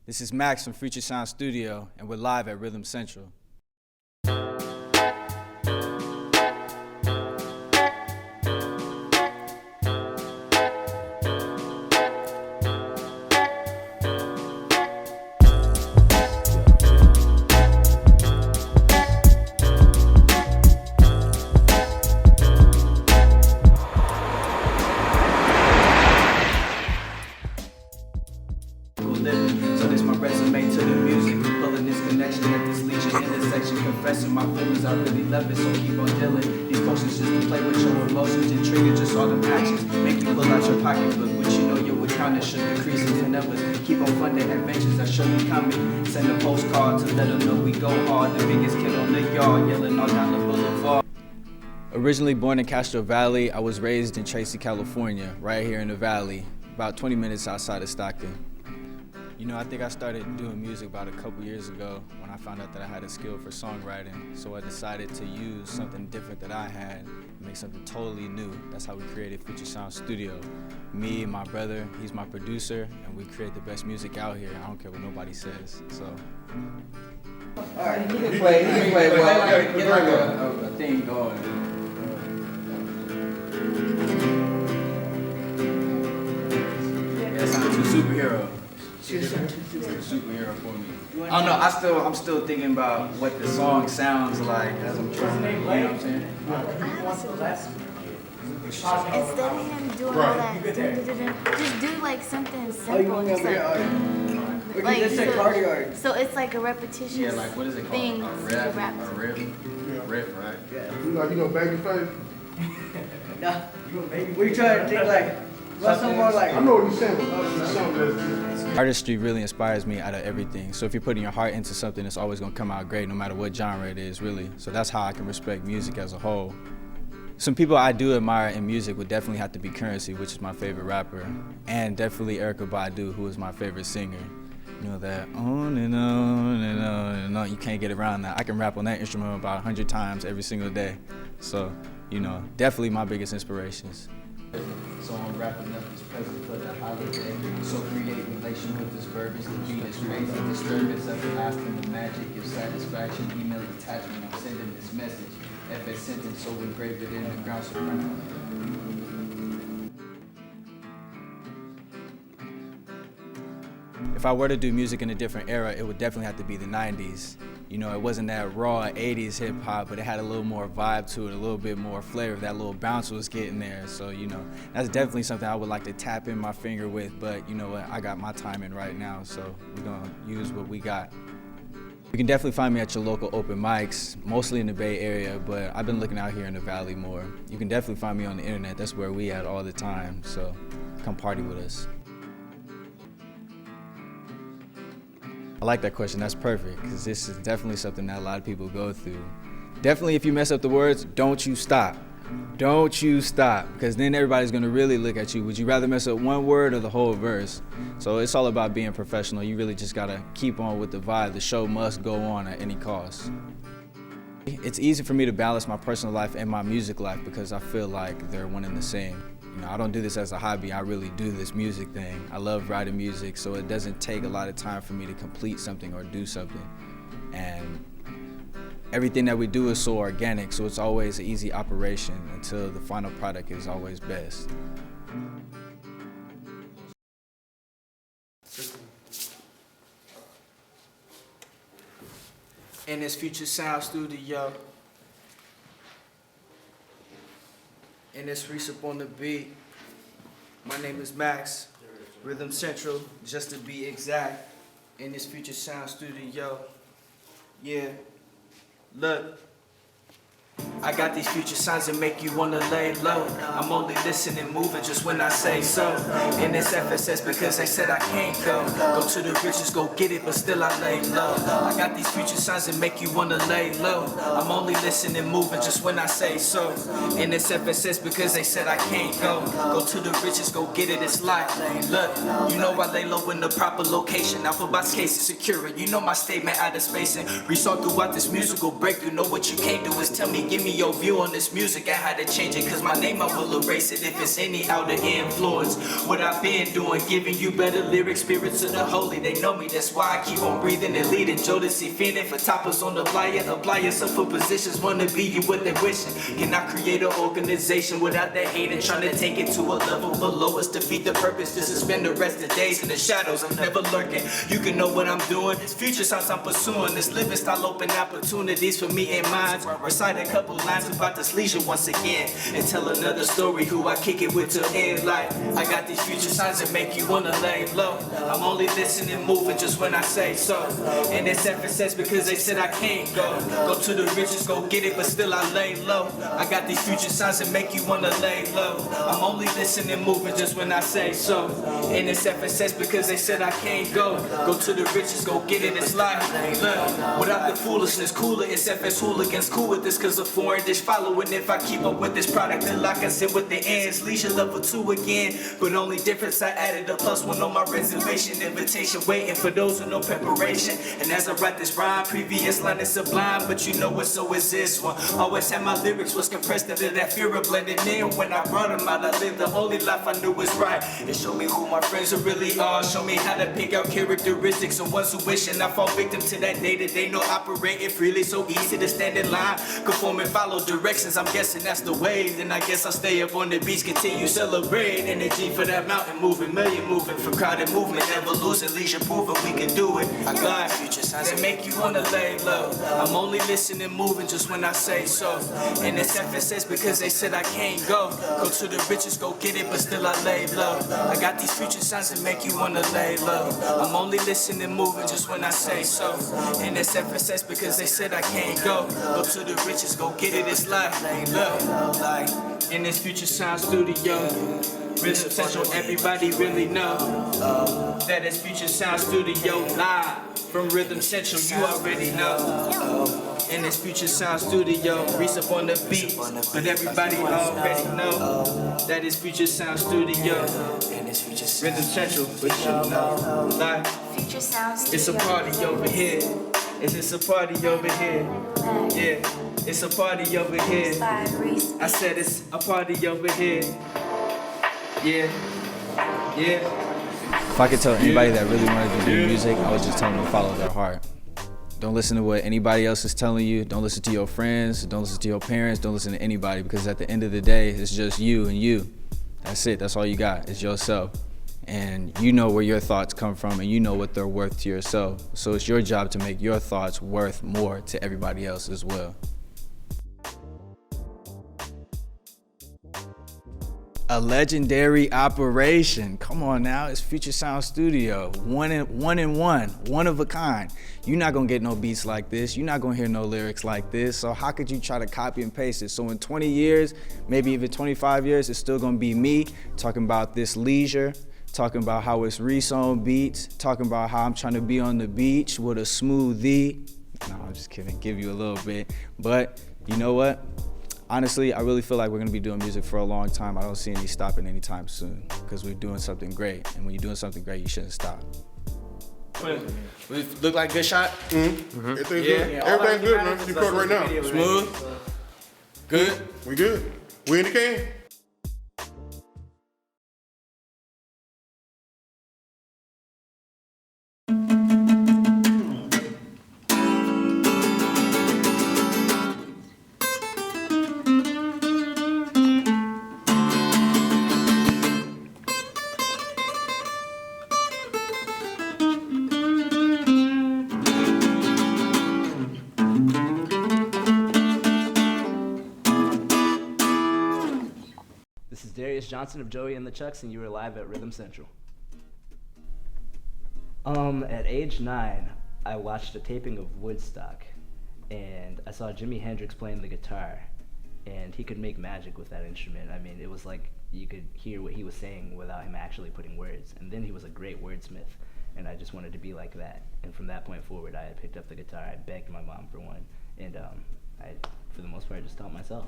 This is Maxx from Future Sound Studio, and we're live at Rhythm Central. So this my resume to the music, pulling this connection at this legion intersection, confessing my feelings, I really love it, so keep on dealing. These potions just to play with your emotions and trigger just all them actions, make you pull out your pocketbook, which you know you would count it, should decrease in numbers, keep on funding adventures that should be coming, send a postcard to let them know we go hard, the biggest kid on the yard, yelling all down the boulevard. Originally born in Castro Valley, I was raised in Tracy, California, right here in the valley, about 20 minutes outside of Stockton. You know, I think I started doing music about a couple years ago when I found out that I had a skill for songwriting. So I decided to use something different that I had and make something totally new. That's how we created Future Sound Studio. Me and my brother, he's my producer, and we create the best music out here. I don't care what nobody says, so. All right, you can play, well, get like a thing going. That sounds too superhero. Superhero for me. I don't know, I'm still thinking about what the song sounds like as I'm trying to, you know what I'm saying? Instead of him doing all that, just do like something simple. Just like, so it's like a repetitious Yeah, like what is it called? thing. A riff, right? Yeah. You know, Babyface? Nah, we try to think like, what's some more like. I know what you're saying, but something that's. Artistry really inspires me out of everything. So if you're putting your heart into something, it's always gonna come out great no matter what genre it is, really. So that's how I can respect music as a whole. Some people I do admire in music would definitely have to be Currency, which is my favorite rapper, and definitely Erykah Badu, who is my favorite singer. You know, that on and on and on and on, you can't get around that. I can rap on that instrument about 100 times every single day. So, you know, definitely my biggest inspirations. So I'm wrapping up this present for the holiday. So create relation with this verbiage. The beat is crazy. Disturbance everlasting. The magic of satisfaction. Email attachment. I'm sending this message. FS sentence. So engrave it in the ground. So If I were to do music in a different era, it would definitely have to be the 90s. You know, it wasn't that raw 80s hip hop, but it had a little more vibe to it, a little bit more flavor. That little bounce was getting there. So, you know, that's definitely something I would like to tap in my finger with, but you know what, I got my timing right now, so we're gonna use what we got. You can definitely find me at your local open mics, mostly in the Bay Area, but I've been looking out here in the Valley more. You can definitely find me on the internet, that's where we at all the time, so come party with us. I like that question, that's perfect, because this is definitely something that a lot of people go through. Definitely if you mess up the words, don't you stop. Don't you stop, because then everybody's gonna really look at you. Would you rather mess up one word or the whole verse? So it's all about being professional. You really just gotta keep on with the vibe. The show must go on at any cost. It's easy for me to balance my personal life and my music life because I feel like they're one and the same. You know, I don't do this as a hobby, I really do this music thing. I love writing music, so it doesn't take a lot of time for me to complete something or do something. And everything that we do is so organic, so it's always an easy operation until the final product is always best. in this Future Sound Studio. And this Reese up on the beat. My name is Maxx, Rhythm Central, just to be exact, in this Future Sound Studio. Yeah, look. I got these future signs that make you wanna lay low. I'm only listening, moving just when I say so. And it's FSS because they said I can't go. Go to the riches, go get it, but still I lay low. I got these future signs that make you wanna lay low. I'm only listening, moving just when I say so. And it's FSS because they said I can't go. Go to the riches, go get it, it's like, look, you know I lay low in the proper location. Alphabet's case is secure. You know my statement out of space and reach all throughout this musical breakthrough. Know what you can't do is tell me me. Give me your view on this music and how to change it. Cause my name I will erase it if it's any outer influence. What I've been doing, giving you better lyrics, spirits of the holy. They know me, that's why I keep on breathing and leading. Jodeci feeling for toppers on the flyer. Apply yourself for positions, wanna be you what they're wishing. Can I create an organization without that hate and trying to take it to a level below us? Defeat the purpose, just to spend the rest of the days in the shadows. I'm never lurking, you can know what I'm doing. Future sounds I'm pursuing. This living style open opportunities for me and mine. Recite a couple lines about this leisure once again and tell another story who I kick it with till end life. I got these future signs that make you wanna lay low. I'm only listening, moving just when I say so. And it's emphasis because they said I can't go. Go to the riches, go get it, but still I lay low. I got these future signs that make you wanna lay low. I'm only listening, moving just when I say so. And it's emphasis because they said I can't go. Go to the riches, go get it, it's life. Look, without the foolishness, cooler. It's FS hooligans, cool with this cause a foreign dish following. If I keep up with this product, then like I said with the ends. Leisure level 2 again, but only difference I added a +1 on my reservation. Invitation waiting for those with no preparation. And as I write this rhyme, previous line is sublime, but you know what, so is this one. Always had my lyrics was compressed into that fear of blending in. When I brought them out, I lived the only life I knew was right. It showed me who my friends really are. Show me how to pick out characteristics of ones who wish, and I fall victim to that day-to-day. No operating freely, so easy to stand in line, conform and follow directions. I'm guessing that's the way. Then I guess I'll stay up on the beach, continue celebrate. Energy for that mountain moving, million moving for crowded movement, never losing, leisure proving we can do it. I got future signs that make you wanna lay low. I'm only listening, moving just when I say so. And it's emphasis because they said I can't go. Go to the riches, go get it, but still I lay low. I got these future signs that make you wanna lay low. I'm only listening, moving just when I say so. And it's emphasis because they said I can't go. Go to the riches, go get it, it's life. Look, like in this future sound studio, Rhythm Central, everybody really know that it's Future Sound Studio live from Rhythm Central. You already know. In this Future Sound Studio, Reese up on the beat, but everybody already know that it's Future Sound Studio. Rhythm Central, but you know, like Future Sound Studio. it's a party over here. It's a party over here. Yeah, it's a party over here. I said it's a party over here. Yeah, yeah. If I could tell anybody that really wanted to do music, I would just tell them to follow their heart. Don't listen to what anybody else is telling you. Don't listen to your friends. Don't listen to your parents. Don't listen to anybody, because at the end of the day, it's just you and you. That's it. That's all you got. It's yourself. And you know where your thoughts come from, and you know what they're worth to yourself. So it's your job to make your thoughts worth more to everybody else as well. A legendary operation. Come on now, it's Future Sound Studio. One of a kind. You're not gonna get no beats like this. You're not gonna hear no lyrics like this. So how could you try to copy and paste it? So in 20 years, maybe even 25 years, it's still gonna be me talking about this leisure, talking about how it's Reese on beats, talking about how I'm trying to be on the beach with a smoothie. No, I'm just kidding, give you a little bit. But you know what? Honestly, I really feel like we're gonna be doing music for a long time. I don't see any stopping anytime soon, because we're doing something great. And when you're doing something great, you shouldn't stop. We look like good shot? Everything's good. Everything's good, man. You caught right now. Smooth? Good? We good. We in the can. Johnson of Joey and the Chucks, and you were live at Rhythm Central. At age 9, I watched a taping of Woodstock, and I saw Jimi Hendrix playing the guitar, and he could make magic with that instrument. I mean, it was like you could hear what he was saying without him actually putting words, and then he was a great wordsmith, and I just wanted to be like that. And from that point forward, I had picked up the guitar, I begged my mom for one, and I, for the most part, just taught myself.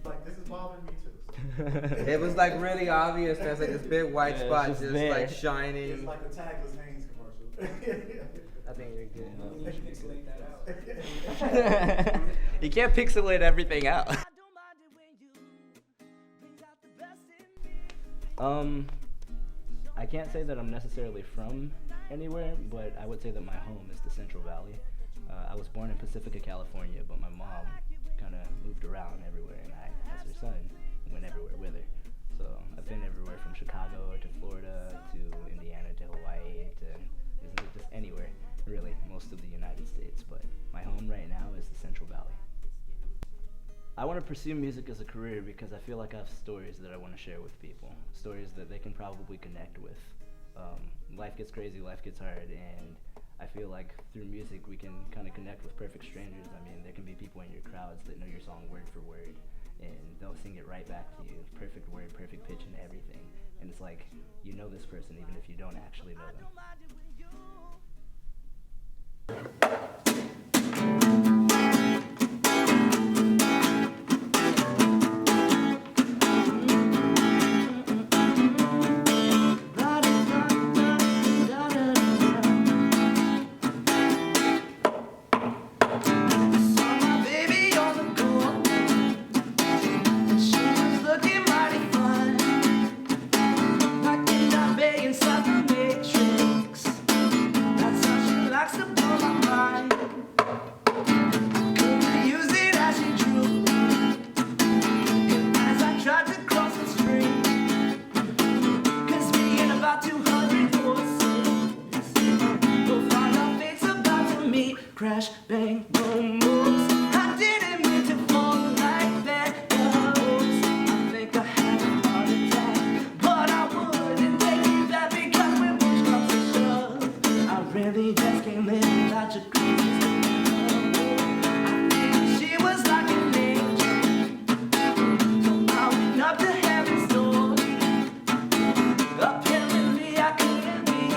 Like, this is bothering me too. It was like really obvious. There's like this big white spot just there. like shining. It's like the tagless Hanes commercial. I think you're good. He can't pixelate everything out. I can't say that I'm necessarily from anywhere, but I would say that my home is the Central Valley. I was born in Pacifica, California, but my mom kind of moved around everywhere, and I, as her son, went everywhere with her. So I've been everywhere from Chicago to Florida to Indiana to Hawaii to just anywhere, really, most of the United States. But my home right now is the Central Valley. I want to pursue music as a career because I feel like I have stories that I want to share with people, stories that they can probably connect with. Life gets crazy, life gets hard, and I feel like through music we can kind of connect with perfect strangers. I mean, there can be people in your crowds that know your song word for word, and they'll sing it right back to you, perfect word, perfect pitch, and everything. And it's like, you know this person even if you don't actually know them. Crash, bang, boom, moves. I didn't mean to fall like that. Oops, I think I had a heart attack, but I wouldn't take it back because when push comes to shove, I really just can't live without your crazy love. I think she was like an angel, so I went up to heaven's door. Apparently I couldn't be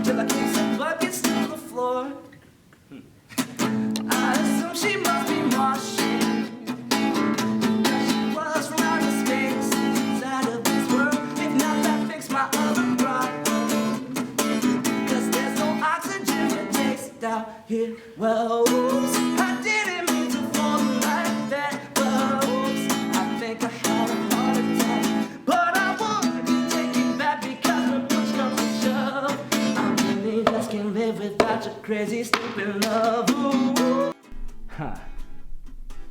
till I kicked some buckets to the floor. I assume she must be Martian, she was from outer space, inside of this world. If not, that fixed my other problem, cause there's no oxygen to taste out here. Well, oops, I didn't mean to fall like that. Well, oops, I think I had a heart attack, but I wouldn't take it back because when push comes to shove, I really just can't live without your crazy, stupid love. Ooh.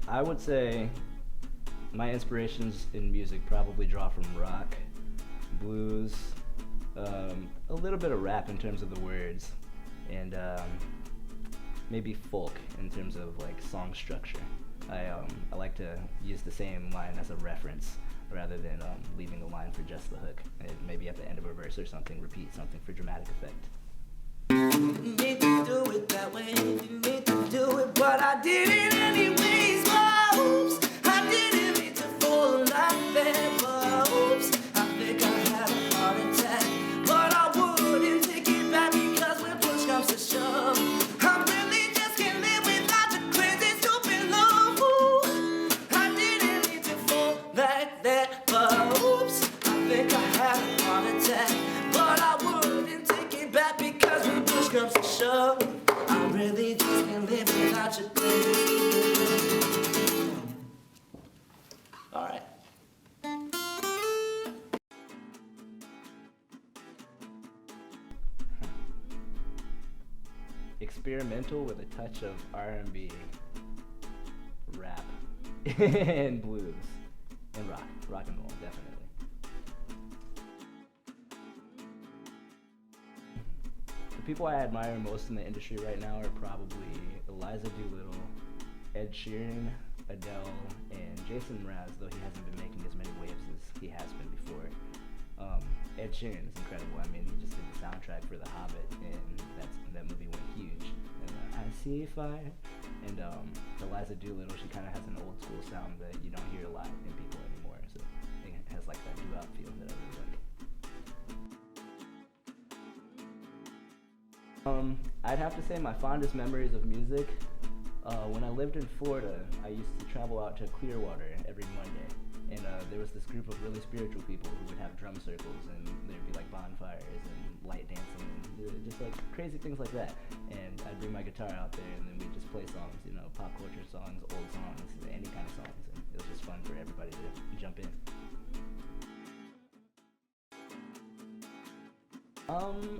I would say my inspirations in music probably draw from rock, blues, a little bit of rap in terms of the words, and maybe folk in terms of like song structure. I like to use the same line as a reference rather than leaving the line for just the hook. And maybe at the end of a verse or something, repeat something for dramatic effect. You need to do it that way, you need to do it, but I did it anyways. But oops, I didn't mean to fall like that. But oops, I think I had a heart attack, but I wouldn't take it back because when push comes to shove, I really just can't live without your crazy, stupid love. Ooh, I didn't mean to fall like that. But oops, I think I had a heart attack, but I wouldn't take it back because when push comes to shove, I really just can't live without your crazy. All right. Experimental with a touch of R&B, rap, and blues, and rock and roll, definitely. The people I admire most in the industry right now are probably Eliza Doolittle, Ed Sheeran, Adele, and Jason Mraz, though he hasn't been making as many waves as he has been before. Ed Sheeran is incredible. I mean, he just did the soundtrack for The Hobbit, and that movie went huge. And I See Fire. And Eliza Doolittle, she kind of has an old school sound that you don't hear a lot in people anymore. So it has like that doo-wop feel that I really like. I'd have to say my fondest memories of music. When I lived in Florida, I used to travel out to Clearwater every Monday. And there was this group of really spiritual people who would have drum circles, and there'd be like bonfires and light dancing and just like crazy things like that. And I'd bring my guitar out there, and then we just play songs, you know, pop culture songs, old songs, any kind of songs, and it was just fun for everybody to jump in.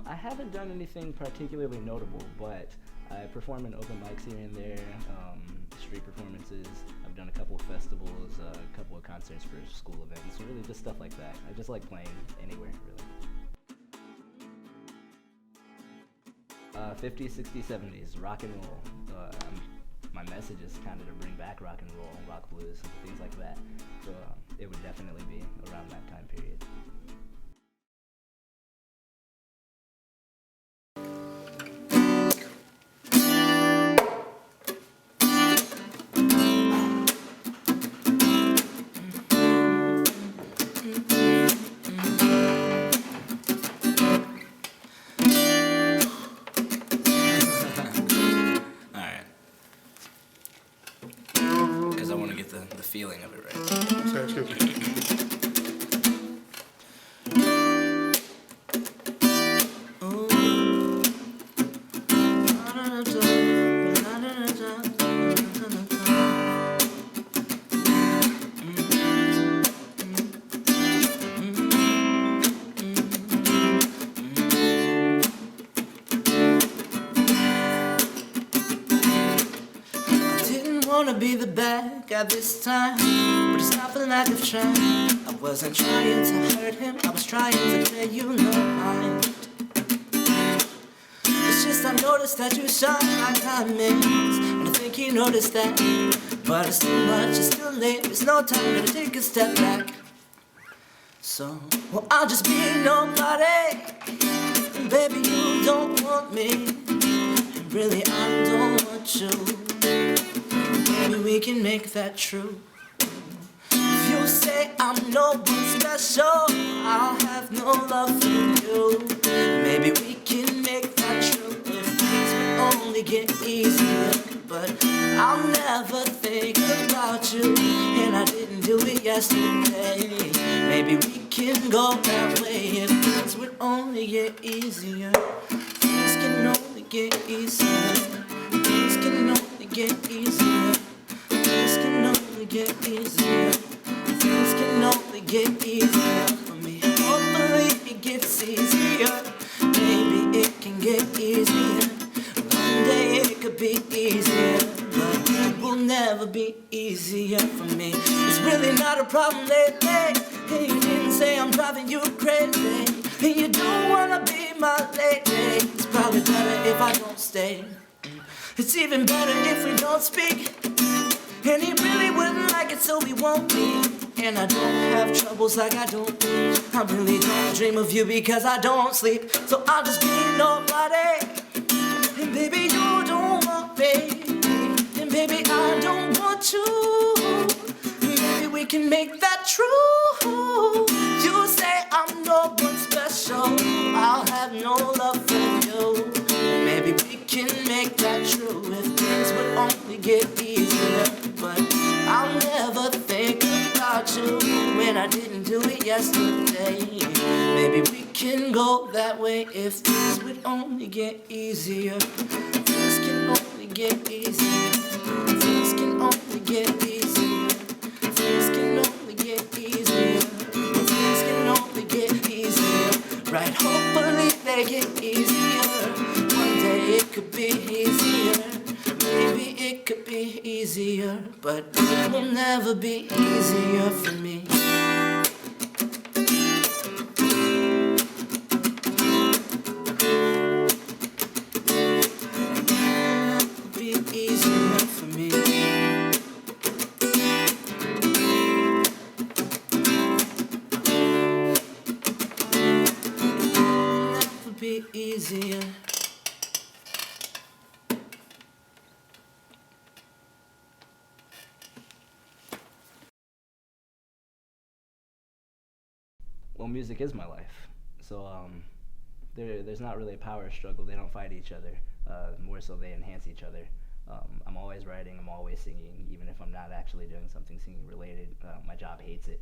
I haven't done anything particularly notable, but I perform in open mics here and there, street performances. I've done a couple of festivals, a couple of concerts for school events, really just stuff like that. I just like playing anywhere, really. 50s, 60s, 70s, rock and roll. My message is kind of to bring back rock and roll, rock blues, and things like that. So it would definitely be around that time period. The feeling of it right. Sounds good. Wanna be the bad guy this time, but it's not the lack of trying. I wasn't trying to hurt him, I was trying to play you no mind. It's just I noticed that you saw my diamonds, and I think you noticed that. But it's too much, it's too late, there's no time to take a step back. So, well, I'll just be nobody, and baby you don't want me, and really I don't want you. Maybe we can make that true. If you say I'm no one special, I'll have no love for you. Maybe we can make that true if things would only get easier. But I'll never think about you, and I didn't do it yesterday. Maybe we can go that way if things would only get easier. Things can only get easier. Things can only get easier. Things can only get easier. Things can only get easier for me. Hopefully it gets easier. Maybe it can get easier. One day it could be easier, but it will never be easier for me. It's really not a problem lately. And you didn't say I'm driving you crazy, and you don't wanna be my lady. It's probably better if I don't stay. It's even better if we don't speak. And he really wouldn't like it, so we won't be. And I don't have troubles like I don't do. I really don't dream of you because I don't sleep. So I'll just be nobody. And baby, you don't want me. And baby, I don't want you. And maybe we can make that true. You say I'm no one special, I'll have no love for you. Maybe we can make that true if things would only get easier. But I'll never think about you when I didn't do it yesterday. Maybe we can go that way if things would only get easier. Things can only get easier. Things can only get easier. Things can only get easier. Things can only get easier. Right, hopefully they get easier. One day it could be easier. Maybe it could be easier, but it will never be easier for me. Easier. Well, music is my life, so there's not really a power struggle. They don't fight each other. More so, they enhance each other. I'm always writing. I'm always singing, even if I'm not actually doing something singing related. My job hates it,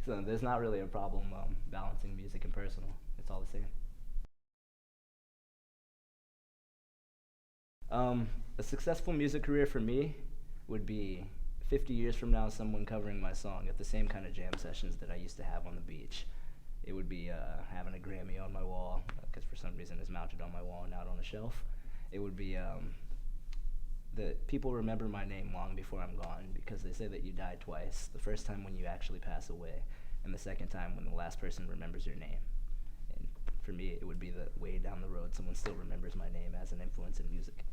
so there's not really a problem balancing music and personal. It's all the same. A successful music career for me would be 50 years from now, someone covering my song at the same kind of jam sessions that I used to have on the beach. It would be having a Grammy on my wall, because for some reason it's mounted on my wall and not on a shelf. It would be that people remember my name long before I'm gone, because they say that you die twice. The first time when you actually pass away, and the second time when the last person remembers your name. And for me, it would be that way down the road, someone still remembers my name as an influence in music.